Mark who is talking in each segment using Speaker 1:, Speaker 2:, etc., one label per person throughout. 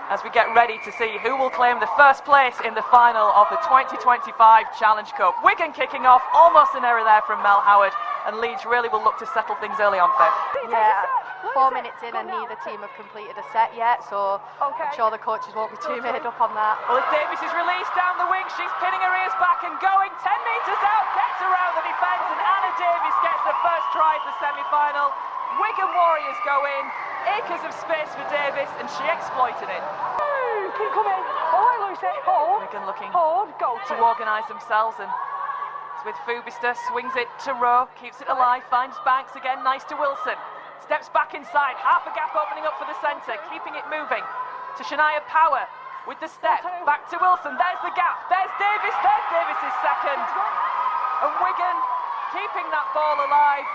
Speaker 1: as we get ready to see who will claim the first place in the final of the 2025 Challenge Cup. Wigan kicking off, almost an error there from Mel Howard, and Leeds really will look to settle things early on, Faye.
Speaker 2: Yeah, 4 minutes in and neither team have completed a set yet, so I'm sure the coaches won't be too made up on that.
Speaker 1: Well, as Davis is released down the wing, she's pinning her ears back and going 10 metres out, gets around the defence, and Anna Davis gets the first try for semi-final. Wigan Warriors go in, acres of space for Davis, and she exploited it.
Speaker 3: Keep coming. Oh, Lucy. Hold.
Speaker 1: Wigan looking
Speaker 3: Hold. Go.
Speaker 1: to organise themselves, and it's with Fubister, swings it to Rowe, keeps it alive, finds Banks again, nice to Wilson. Steps back inside, half a gap opening up for the centre, keeping it moving to Shania Power with the step, back to Wilson, there's the gap, there's Davis's second. And Wigan keeping that ball alive,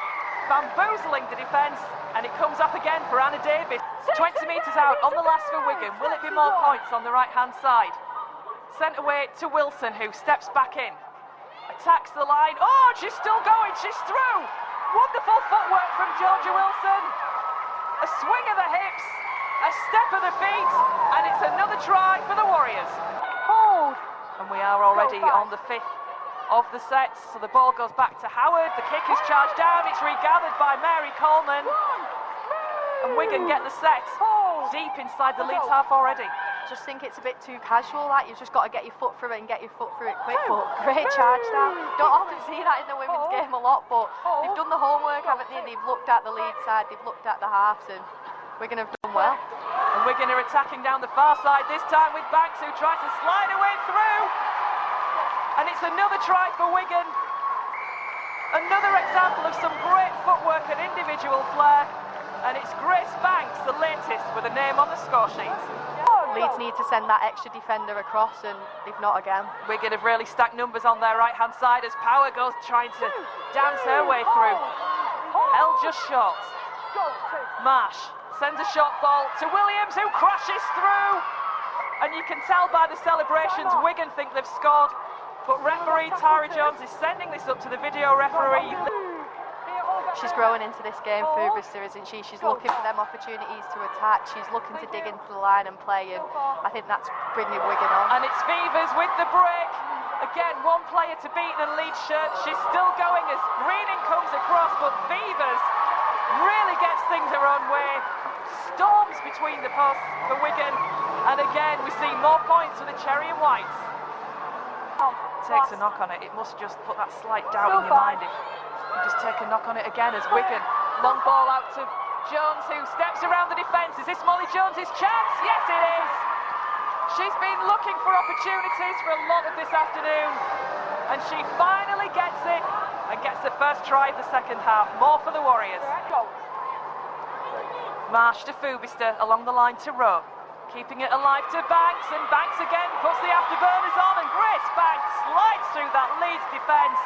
Speaker 1: bamboozling the defence, and it comes off again for Anna Davis. 20 metres out on the last for Wigan, will it be more points on the right hand side? Sent away to Wilson, who steps back in, attacks the line, oh, she's still going, she's through! Wonderful footwork from Georgia Wilson, a swing of the hips, a step of the feet, and it's another try for the Warriors.
Speaker 3: Hold.
Speaker 1: And we are already on the 5th of the set, so the ball goes back to Howard, the kick is charged down, it's regathered by Mary Coleman, and Wigan get the set deep inside the Leeds half already.
Speaker 2: Just think it's a bit too casual, that you've just got to get your foot through it and get your foot through it quick, but great charge now. Don't often see that in the women's game a lot, but they've done the homework, haven't they? They've looked at the Leeds side, they've looked at the halves, and Wigan have done well.
Speaker 1: And Wigan are attacking down the far side, this time with Banks, who tries to slide her way through. And it's another try for Wigan. Another example of some great footwork and individual flair. And it's Grace Banks, the latest, with a name on the score sheet.
Speaker 2: Leeds need to send that extra defender across, and they've not again.
Speaker 1: Wigan have really stacked numbers on their right-hand side as Power goes trying to dance her way through. Held just short. Marsh sends a short ball to Williams, who crashes through. And you can tell by the celebrations, Wigan think they've scored. But referee Tara Jones is sending this up to the video referee.
Speaker 2: She's growing into this game, Fubister, isn't she? She's looking for them opportunities to attack. She's looking to dig into the line and play, and I think that's bringing Wigan on.
Speaker 1: And it's Vivas with the break. Again, one player to beat in a Leeds shirt. She's still going as Greening comes across, but Vivas really gets things her own way. Storms between the posts for Wigan. And again, we see more points for the Cherry and Whites. Takes a knock on it. It must just put that slight doubt in your mind if you just take a knock on it again as Wigan. Long ball out to Jones, who steps around the defence. Is this Molly Jones's chance? Yes, it is. She's been looking for opportunities for a lot of this afternoon, and she finally gets it and gets the first try of the second half. More for the Warriors. Marsh to Fubister along the line to Rowe. Keeping it alive to Banks, and Banks again puts the afterburners on, and Grace Banks slides through that Leeds defence.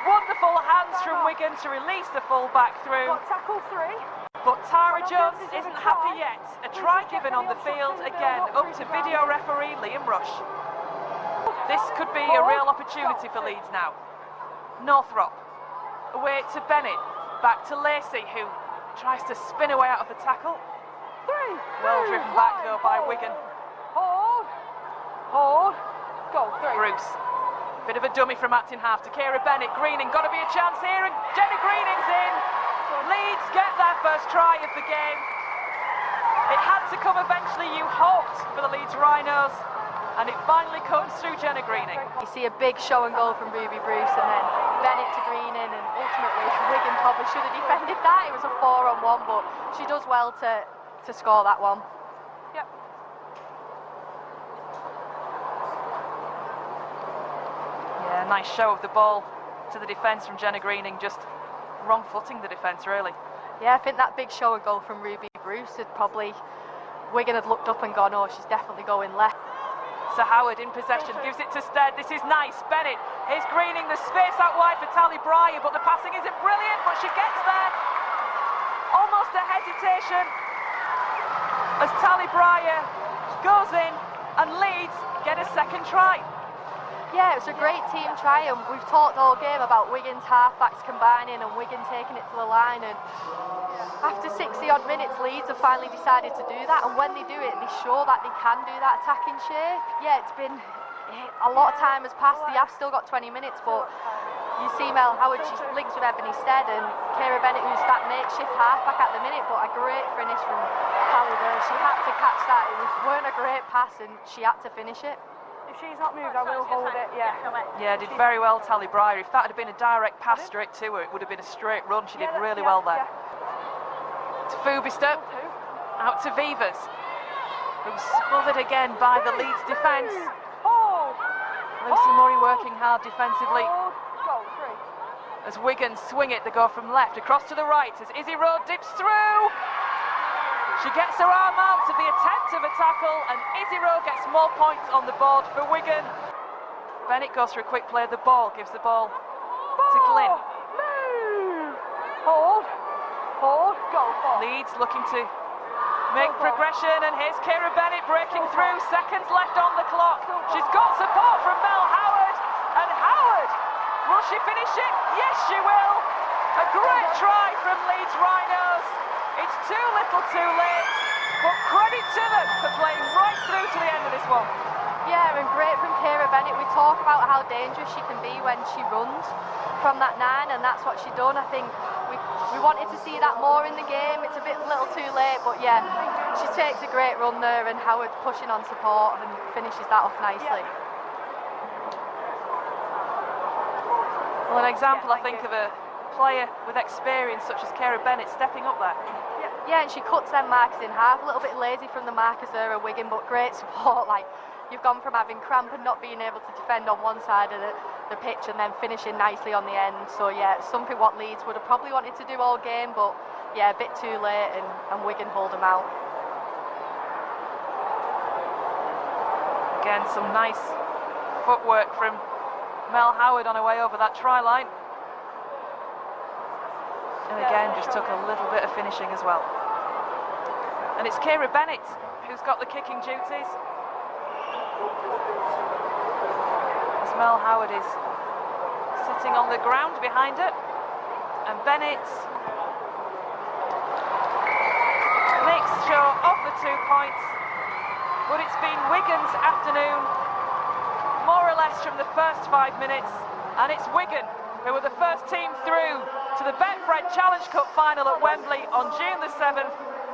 Speaker 1: Wonderful hands from Wigan to release the full-back through.
Speaker 3: Tackle 3.
Speaker 1: But Tara Jones isn't happy yet. A try given on the field, again up to video referee Liam Rush. This could be a real opportunity for Leeds now. Northrop, away to Bennett, back to Lacey, who tries to spin away out of the tackle. Well driven back though by Wigan.
Speaker 3: Hold. Go. 3.
Speaker 1: Bruce. Bit of a dummy from acting half to Kira Bennett. Greening, got to be a chance here, and Jenny Greening's in. Leeds get their first try of the game. It had to come eventually, you hoped, for the Leeds Rhinos, and it finally comes through Jenna Greening.
Speaker 2: You see a big show and goal from Ruby Bruce, and then Bennett to Greening, and ultimately Wigan probably should have defended that. It was a 4-on-1, but she does well to score that one.
Speaker 3: Yep.
Speaker 1: Yeah, nice show of the ball to the defence from Jenna Greening, just wrong-footing the defence, really.
Speaker 2: Yeah, I think that big show and goal from Ruby Bruce had probably, Wigan had looked up and gone, oh, she's definitely going left.
Speaker 1: So Howard in possession, gives it to Stead. This is nice. Bennett is Greening, the space out wide for Tally Breyer, but the passing isn't brilliant, but she gets there. Almost a hesitation as Tally Breyer goes in, and Leeds get a second try.
Speaker 2: Yeah, it was a great team try, and we've talked all game about Wigan's halfbacks combining and Wigan taking it to the line, and after 60-odd minutes, Leeds have finally decided to do that, and when they do it, they show that they can do that attacking shape. Yeah, it's been a lot of time has passed. They have still got 20 minutes, but you see Mel Howard, she's linked with Ebony Stead, and Kira Bennett, who's that makeshift halfback at the minute, but a great finish from Tally there. She had to catch that. It weren't a great pass, and she had to finish it.
Speaker 3: If she's not moved, I will hold it, yeah.
Speaker 1: Yeah, did very well, Tally Breyer. If that had been a direct pass straight to her, it would have been a straight run. She did really well there. To Fubister, out to Vivas, who's smothered again by the Leeds defence. Lucy Murray working hard defensively.
Speaker 3: Goal, 3.
Speaker 1: As Wigan swing it, they go from left across to the right as Izzy Rowe dips through. She gets her arm out to the attempt of a tackle, and Izzy Rowe gets more points on the board for Wigan. Bennett goes for a quick play of the ball, gives the ball to Glynn.
Speaker 3: Hold, go for.
Speaker 1: Leeds looking to make progression, and here's Kira Bennett breaking through. Seconds left on the clock. She's got support from Mel Howard, and Howard, will she finish it? Yes, she will. A great try from Leeds Rhinos. It's too little too late, but credit to them for playing right through to the end of this one.
Speaker 2: Yeah, and great from Kira Bennett. We talk about how dangerous she can be when she runs from that 9, and that's what she done. I think we wanted to see that more in the game. It's a little too late, but yeah, she takes a great run there, and Howard pushing on support and finishes that off nicely.
Speaker 1: Well, an example, I think, of a player with experience such as Kira Bennett stepping up there.
Speaker 2: Yeah, and she cuts them markers in half. A little bit lazy from the markers there at Wigan, but great support. Like, you've gone from having cramp and not being able to defend on one side of the pitch and then finishing nicely on the end. So yeah, it's something what Leeds would have probably wanted to do all game, but yeah, a bit too late, and Wigan hold them out.
Speaker 1: Again, some nice footwork from Mel Howard on her way over that try line. And again, just took a little bit of finishing as well. And it's Kira Bennett who's got the kicking duties. As Mel Howard is sitting on the ground behind her. And Bennett makes sure of the 2 points. But it's been Wigan's afternoon, more or less from the first 5 minutes. And it's Wigan who were the first team through to the Betfred Challenge Cup final at Wembley on June the 7th.